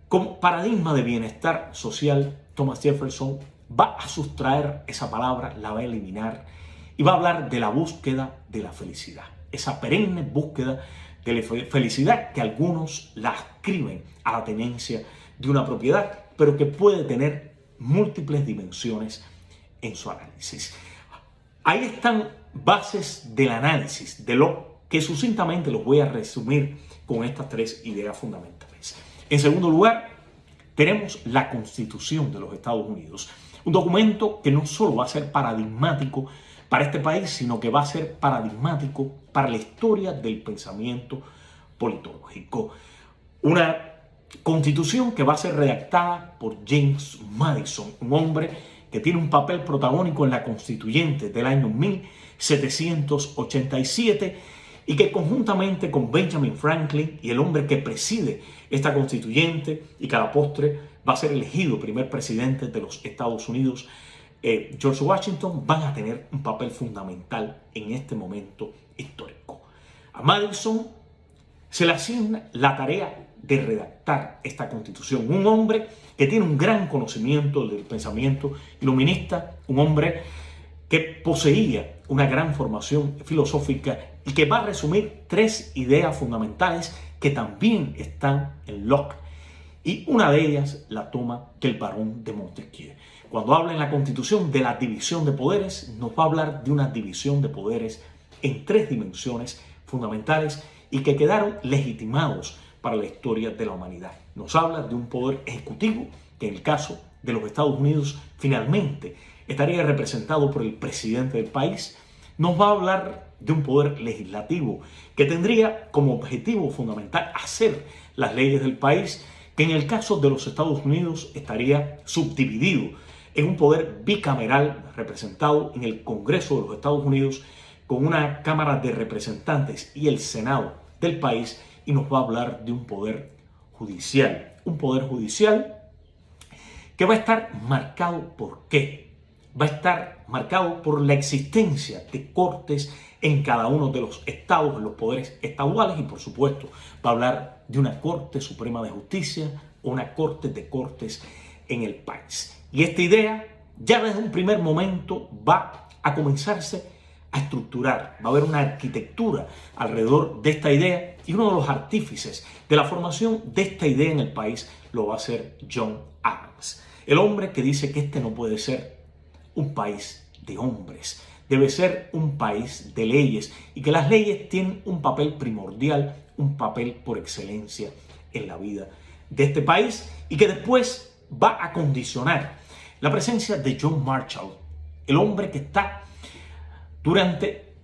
como paradigma de bienestar social, Thomas Jefferson va a sustraer esa palabra, la va a eliminar y va a hablar de la búsqueda de la felicidad. Esa perenne búsqueda de la felicidad que algunos la ascriben a la tenencia de una propiedad, pero que puede tener múltiples dimensiones en su análisis. Ahí están bases del análisis de Locke, que sucintamente los voy a resumir con estas 3 ideas fundamentales. En segundo lugar, tenemos la Constitución de los Estados Unidos, un documento que no solo va a ser paradigmático para este país, sino que va a ser paradigmático para la historia del pensamiento politológico. Una constitución que va a ser redactada por James Madison, un hombre que tiene un papel protagónico en la Constituyente del año 1787 y que conjuntamente con Benjamin Franklin y el hombre que preside esta Constituyente y que a la postre va a ser elegido primer presidente de los Estados Unidos, George Washington, van a tener un papel fundamental en este momento histórico. A Madison se le asigna la tarea de redactar esta Constitución. Un hombre que tiene un gran conocimiento del pensamiento iluminista, un hombre que poseía una gran formación filosófica y que va a resumir 3 ideas fundamentales que también están en Locke. Y una de ellas la toma del barón de Montesquieu. Cuando habla en la Constitución de la división de poderes, nos va a hablar de una división de poderes en 3 dimensiones fundamentales y que quedaron legitimados para la historia de la humanidad. Nos habla de un poder ejecutivo que en el caso de los Estados Unidos finalmente estaría representado por el presidente del país. Nos va a hablar de un poder legislativo que tendría como objetivo fundamental hacer las leyes del país, que en el caso de los Estados Unidos estaría subdividido en un poder bicameral representado en el Congreso de los Estados Unidos con una Cámara de Representantes y el Senado del país, y nos va a hablar de un poder judicial. Un poder judicial que va a estar marcado ¿por qué? Va a estar marcado por la existencia de cortes en cada uno de los estados, en los poderes estaduales, y por supuesto va a hablar de una Corte Suprema de Justicia o una Corte de Cortes en el país. Y esta idea ya desde un primer momento va a comenzarse a estructurar, va a haber una arquitectura alrededor de esta idea, y uno de los artífices de la formación de esta idea en el país lo va a ser John Adams, el hombre que dice que este no puede ser un país de hombres, debe ser un país de leyes, y que las leyes tienen un papel primordial, un papel por excelencia en la vida de este país, y que después va a condicionar la presencia de John Marshall, el hombre que está durante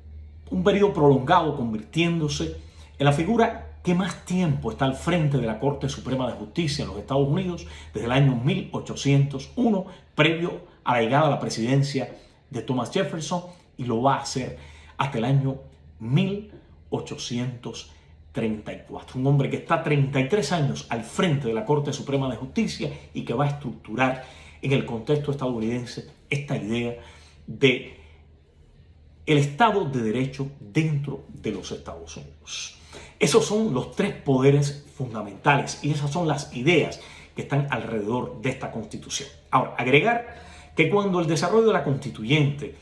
un periodo prolongado convirtiéndose en la figura que más tiempo está al frente de la Corte Suprema de Justicia en los Estados Unidos desde el año 1801, previo a la llegada a la presidencia de Thomas Jefferson, y lo va a hacer hasta el año 1834. Un hombre que está 33 años al frente de la Corte Suprema de Justicia y que va a estructurar en el contexto estadounidense esta idea de el Estado de Derecho dentro de los Estados Unidos. Esos son los 3 poderes fundamentales y esas son las ideas que están alrededor de esta Constitución. Ahora, agregar que cuando el desarrollo de la Constituyente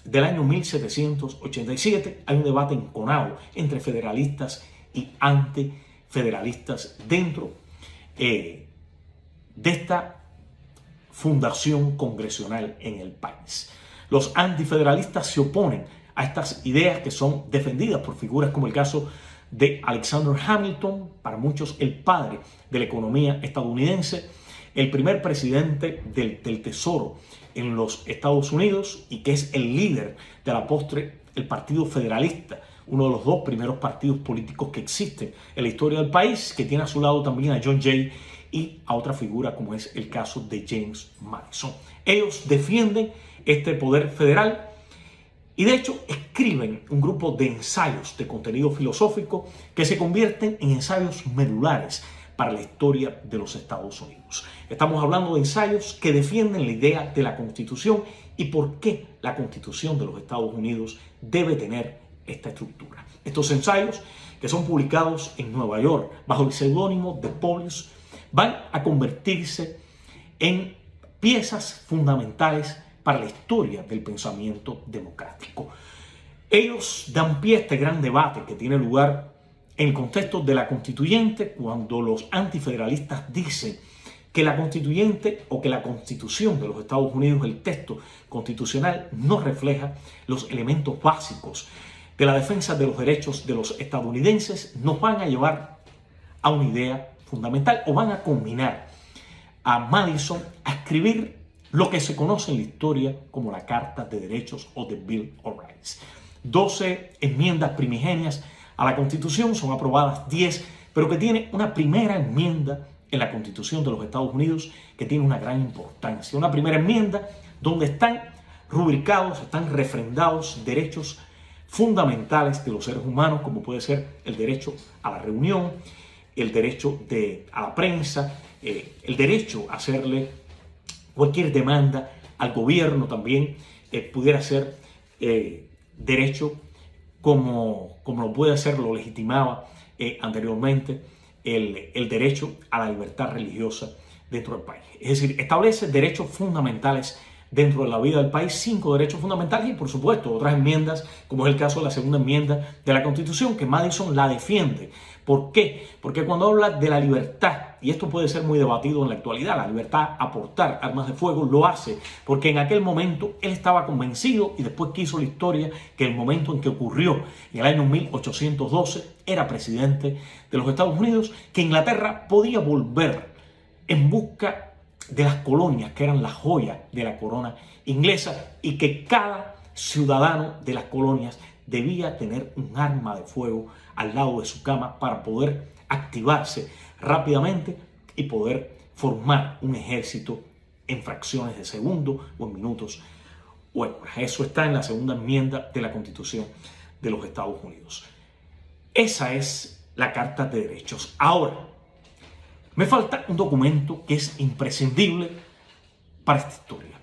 del año 1787 hay un debate enconado entre federalistas y antifederalistas dentro de esta fundación congresional en el país. Los antifederalistas se oponen a estas ideas que son defendidas por figuras como el caso de Alexander Hamilton, para muchos el padre de la economía estadounidense, el primer presidente del Tesoro en los Estados Unidos y que es el líder de la postre, el Partido Federalista, uno de los dos primeros partidos políticos que existen en la historia del país, que tiene a su lado también a John Jay y a otra figura como es el caso de James Madison. Ellos defienden este poder federal y de hecho escriben un grupo de ensayos de contenido filosófico que se convierten en ensayos medulares para la historia de los Estados Unidos. Estamos hablando de ensayos que defienden la idea de la Constitución y por qué la Constitución de los Estados Unidos debe tener esta estructura. Estos ensayos, que son publicados en Nueva York bajo el seudónimo de Paulus, van a convertirse en piezas fundamentales para la historia del pensamiento democrático. Ellos dan pie a este gran debate que tiene lugar en el contexto de la constituyente, cuando los antifederalistas dicen que la constituyente o que la Constitución de los Estados Unidos, el texto constitucional, no refleja los elementos básicos de la defensa de los derechos de los estadounidenses, nos van a llevar a una idea fundamental o van a combinar a Madison a escribir lo que se conoce en la historia como la Carta de Derechos o The Bill of Rights. 12 enmiendas primigenias a la Constitución, son aprobadas 10, pero que tiene una primera enmienda en la Constitución de los Estados Unidos que tiene una gran importancia. Una primera enmienda donde están rubricados, están refrendados derechos fundamentales de los seres humanos, como puede ser el derecho a la reunión, el derecho a la prensa, el derecho a hacerle cualquier demanda al gobierno también, pudiera ser derecho como lo puede hacer, lo legitimaba anteriormente, el derecho a la libertad religiosa dentro del país. Es decir, establece derechos fundamentales dentro de la vida del país, 5 derechos fundamentales y por supuesto otras enmiendas, como es el caso de la segunda enmienda de la Constitución, que Madison la defiende. ¿Por qué? Porque cuando habla de la libertad, y esto puede ser muy debatido en la actualidad, la libertad a portar armas de fuego, lo hace porque en aquel momento él estaba convencido y después quiso la historia que el momento en que ocurrió, en el año 1812, era presidente de los Estados Unidos, que Inglaterra podía volver en busca de las colonias que eran la joya de la corona inglesa y que cada ciudadano de las colonias debía tener un arma de fuego al lado de su cama para poder activarse rápidamente y poder formar un ejército en fracciones de segundo o en minutos o en horas. Eso está en la segunda enmienda de la Constitución de los Estados Unidos. Esa es la Carta de Derechos. Ahora, me falta un documento que es imprescindible para esta historia.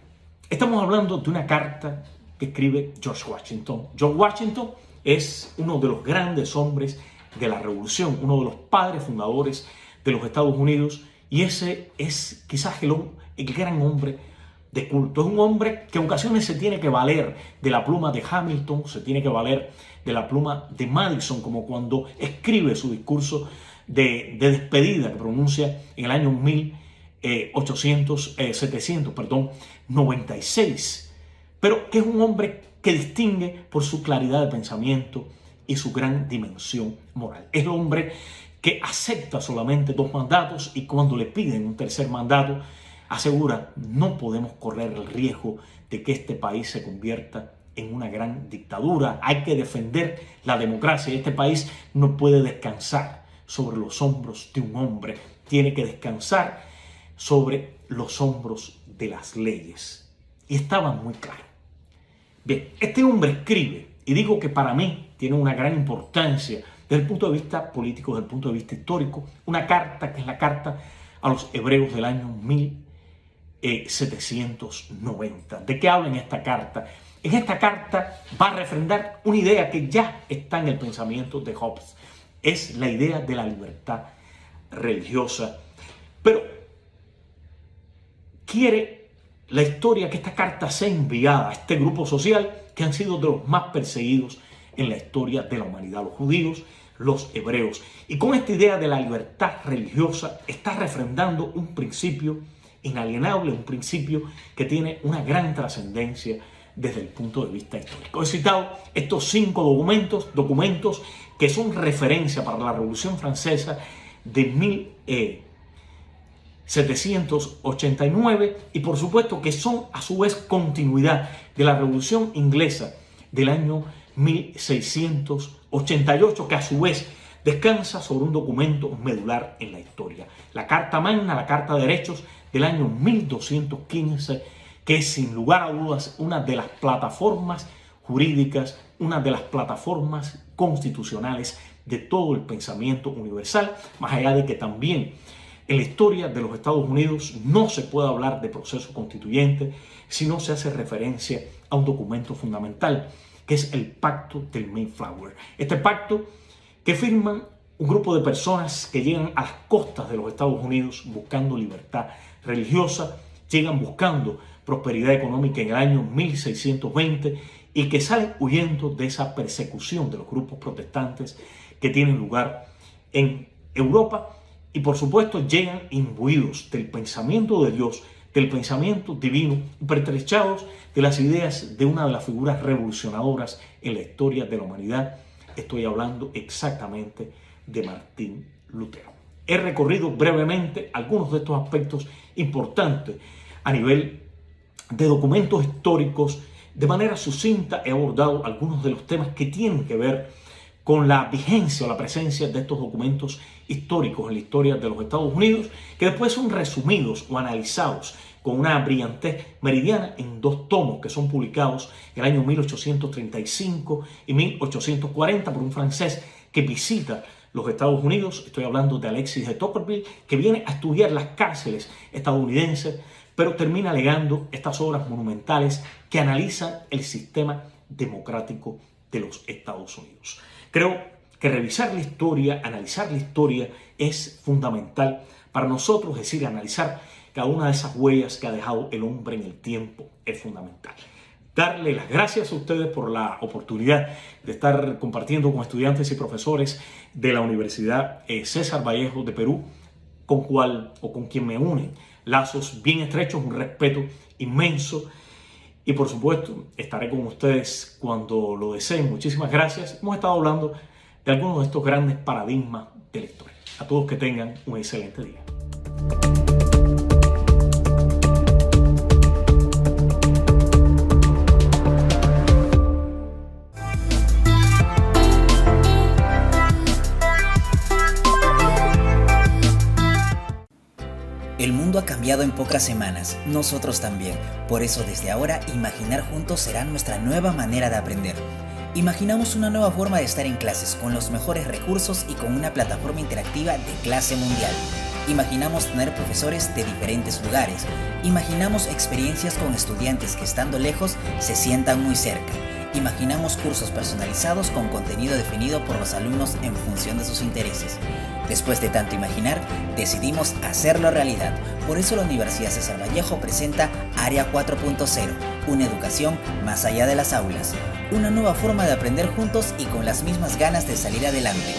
Estamos hablando de una carta que escribe George Washington. George Washington es uno de los grandes hombres de la Revolución, uno de los padres fundadores de los Estados Unidos, y ese es quizás el gran hombre de culto. Es un hombre que en ocasiones se tiene que valer de la pluma de Hamilton, se tiene que valer de la pluma de Madison, como cuando escribe su discurso de despedida que pronuncia en el año 796, pero que es un hombre que distingue por su claridad de pensamiento y su gran dimensión moral. Es el hombre que acepta solamente 2 mandatos y cuando le piden un tercer mandato asegura: no podemos correr el riesgo de que este país se convierta en una gran dictadura. Hay que defender la democracia y este país no puede descansar sobre los hombros de un hombre, tiene que descansar sobre los hombros de las leyes. Y estaba muy claro. Bien, este hombre escribe, y digo que para mí tiene una gran importancia desde el punto de vista político, desde el punto de vista histórico, una carta que es la carta a los hebreos del año 1790. ¿De qué habla en esta carta? En esta carta va a refrendar una idea que ya está en el pensamiento de Hobbes. Es la idea de la libertad religiosa. Pero quiere la historia que esta carta sea enviada a este grupo social que han sido de los más perseguidos en la historia de la humanidad, los judíos, los hebreos. Y con esta idea de la libertad religiosa está refrendando un principio inalienable, un principio que tiene una gran trascendencia desde el punto de vista histórico. He citado estos 5 documentos que son referencia para la Revolución Francesa de 1789 y por supuesto que son a su vez continuidad de la Revolución Inglesa del año 1688, que a su vez descansa sobre un documento medular en la historia, la Carta Magna, la Carta de Derechos del año 1215, que es sin lugar a dudas una de las plataformas jurídicas, una de las plataformas constitucionales de todo el pensamiento universal, más allá de que también en la historia de los Estados Unidos no se puede hablar de proceso constituyente si no se hace referencia a un documento fundamental, que es el Pacto del Mayflower. Este pacto que firman un grupo de personas que llegan a las costas de los Estados Unidos buscando libertad religiosa, llegan buscando prosperidad económica en el año 1620 y que salen huyendo de esa persecución de los grupos protestantes que tienen lugar en Europa y por supuesto llegan imbuidos del pensamiento de Dios, del pensamiento divino, pertrechados de las ideas de una de las figuras revolucionadoras en la historia de la humanidad. Estoy hablando exactamente de Martín Lutero. He recorrido brevemente algunos de estos aspectos importantes a nivel de documentos históricos. De manera sucinta he abordado algunos de los temas que tienen que ver con la vigencia o la presencia de estos documentos históricos en la historia de los Estados Unidos, que después son resumidos o analizados con una brillantez meridiana en 2 tomos que son publicados en el año 1835 y 1840 por un francés que visita los Estados Unidos. Estoy hablando de Alexis de Tocqueville, que viene a estudiar las cárceles estadounidenses, pero termina legando estas obras monumentales que analizan el sistema democrático de los Estados Unidos. Creo que revisar la historia, analizar la historia es fundamental para nosotros, es decir, analizar cada una de esas huellas que ha dejado el hombre en el tiempo es fundamental. Darle las gracias a ustedes por la oportunidad de estar compartiendo con estudiantes y profesores de la Universidad César Vallejo de Perú, con quien me unen lazos bien estrechos, un respeto inmenso. Y por supuesto, estaré con ustedes cuando lo deseen. Muchísimas gracias. Hemos estado hablando de algunos de estos grandes paradigmas de la historia. A todos que tengan un excelente día. El mundo ha cambiado en pocas semanas, nosotros también. Por eso desde ahora imaginar juntos será nuestra nueva manera de aprender. Imaginamos una nueva forma de estar en clases con los mejores recursos y con una plataforma interactiva de clase mundial. Imaginamos tener profesores de diferentes lugares. Imaginamos experiencias con estudiantes que estando lejos se sientan muy cerca. Imaginamos cursos personalizados con contenido definido por los alumnos en función de sus intereses. Después de tanto imaginar, decidimos hacerlo realidad. Por eso la Universidad César Vallejo presenta Área 4.0, una educación más allá de las aulas. Una nueva forma de aprender juntos y con las mismas ganas de salir adelante.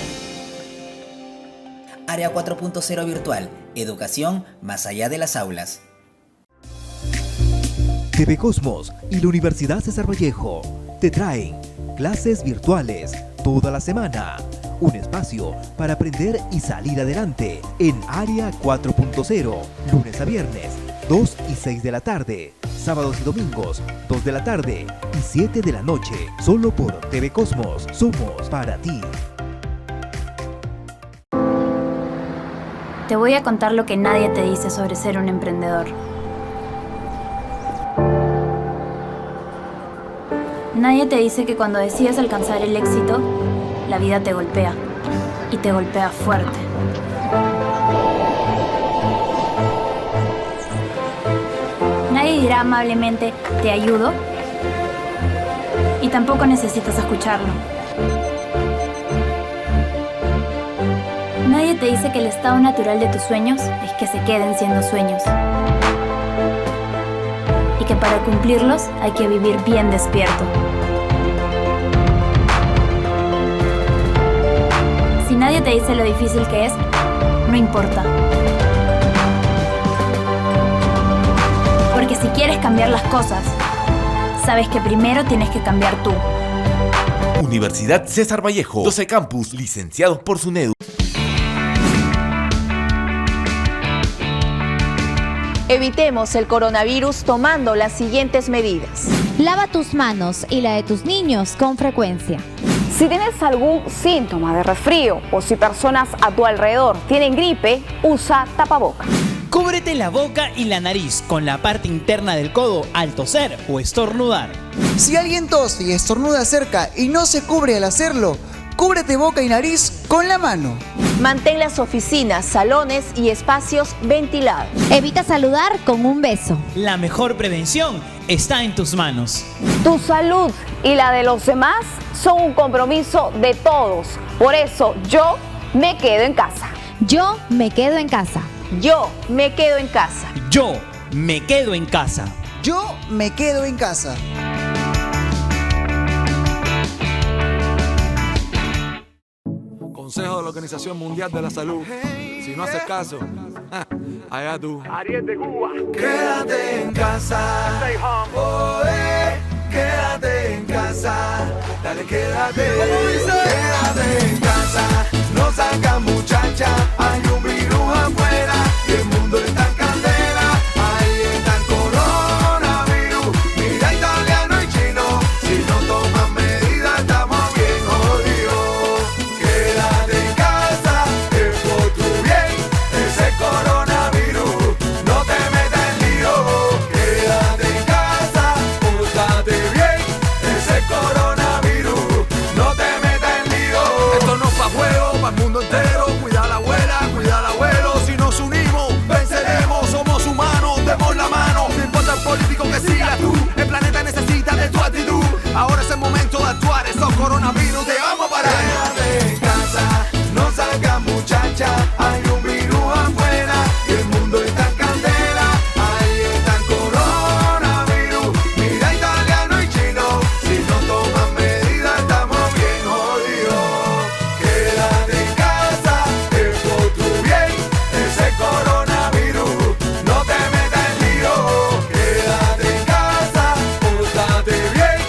Área 4.0 virtual, educación más allá de las aulas. TV Cosmos y la Universidad César Vallejo te traen clases virtuales toda la semana. Un espacio para aprender y salir adelante en Área 4.0, lunes a viernes, 2 y 6 de la tarde, sábados y domingos, 2 de la tarde y 7 de la noche, solo por TV Cosmos. Somos para ti. Te voy a contar lo que nadie te dice sobre ser un emprendedor. Nadie te dice que cuando decides alcanzar el éxito, la vida te golpea, y te golpea fuerte. Nadie dirá amablemente, te ayudo, y tampoco necesitas escucharlo. Nadie te dice que el estado natural de tus sueños es que se queden siendo sueños, y que para cumplirlos hay que vivir bien despierto. Si nadie te dice lo difícil que es, no importa. cambiar las cosas, sabes que primero tienes que cambiar tú. Universidad César Vallejo, 12 campus licenciados por SUNEDU. Evitemos el coronavirus tomando las siguientes medidas. Lava tus manos y la de tus niños con frecuencia. Si tienes algún síntoma de resfrío o si personas a tu alrededor tienen gripe, usa tapaboca. Cúbrete la boca y la nariz con la parte interna del codo al toser o estornudar. Si alguien tose y estornuda cerca y no se cubre al hacerlo, cúbrete boca y nariz con la mano. Mantén las oficinas, salones y espacios ventilados. Evita saludar con un beso. La mejor prevención está en tus manos. Tu salud y la de los demás son un compromiso de todos. Por eso yo me quedo en casa. Yo me quedo en casa. Yo me quedo en casa. Yo me quedo en casa. Yo me quedo en casa. Consejo de la Organización Mundial de la Salud. Si no haces caso, allá tú. Ariel de Cuba. Quédate en casa. Quédate en casa. Dale, quédate. Quédate en casa. No saca muchacha. Hay un virus afuera. Y el mundo está en candela. Ahí está el coronavirus. Mira italiano y chino. Si no toman medidas, estamos bien jodidos. Quédate en casa. Es por tu bien. Ese coronavirus. No te metas en lío. Quédate en casa. Pórtate bien. Ese coronavirus. No te metas en lío. Esto no es pa' juego, pa' el mundo entero. Cuida a la abuela, cuida al abuelo. Si nos unimos, venceremos. Somos humanos, demos la mano. No importa el político que sigas tú. El planeta necesita de tu actitud. Ahora es el momento de actuar. Estos coronavirus te vamos a parar. Quédate en casa. No salgas muchacha. Hay un virus afuera. Y el mundo está en candela. Ahí está el coronavirus. Mira italiano y chino. Si no toman medidas, estamos bien jodidos. Quédate en casa. Es por tu bien. Ese coronavirus. No te metas en lío. Quédate en casa. Pórtate bien.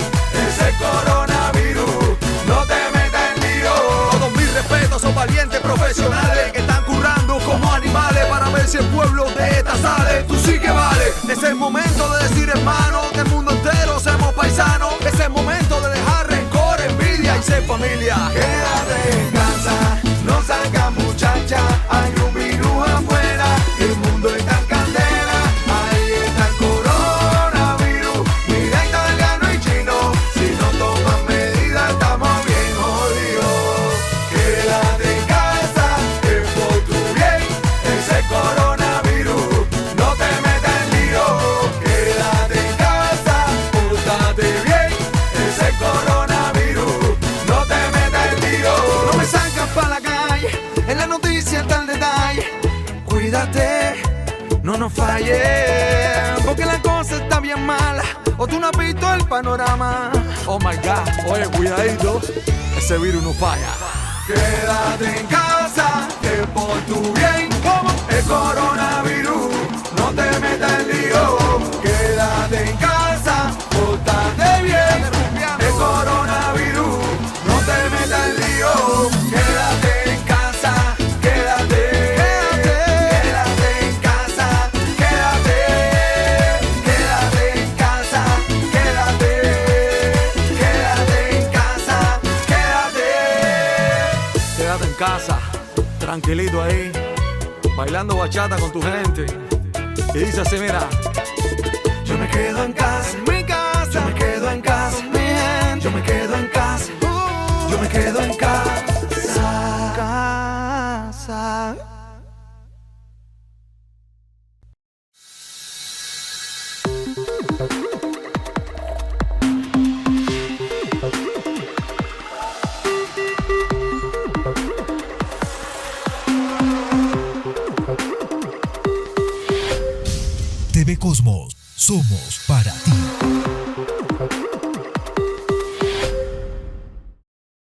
Ese coronavirus. No te metas en lío. Todos mis respetos, son valientes profesionales que están currando como animales para ver si el pueblo de esta sale. Tú sí que vale. Es el momento de decir, hermano, que el mundo entero seamos paisanos. Es el momento de dejar rencor, envidia y ser familia. Quédate en casa, no salgas muchacha, hay un virus afuera, el mundo está en candela, ahí está el coronavirus, mira italiano y chino, si no toman medidas estamos bien jodidos. Quédate en casa, es por tu bien, ese coronavirus, no te metas en lío. Quédate en casa, pórtate bien, ese coronavirus, no te metas en lío. No me sacas pa' la calle, en la noticia está el detalle. Cuídate, no nos falles, porque la cosa está bien mala. O tú no has visto el panorama. Oh my God, oye, cuidadito, ese virus no falla. Quédate en casa, que por tu bien, como el coronavirus, no te metas en lío. Quédate en casa, pórtate bien, el coronavirus, no te metas en lío. Quédate en casa, quédate en casa, quédate en casa, quédate en casa, Quédate en casa, tranquilito ahí, bailando bachata con tu gente. Y dice así, mira. Yo me quedo en casa, en mi casa, yo me quedo en casa, mi gente, yo me quedo en casa, yo me quedo en casa. TV Cosmos, somos para ti.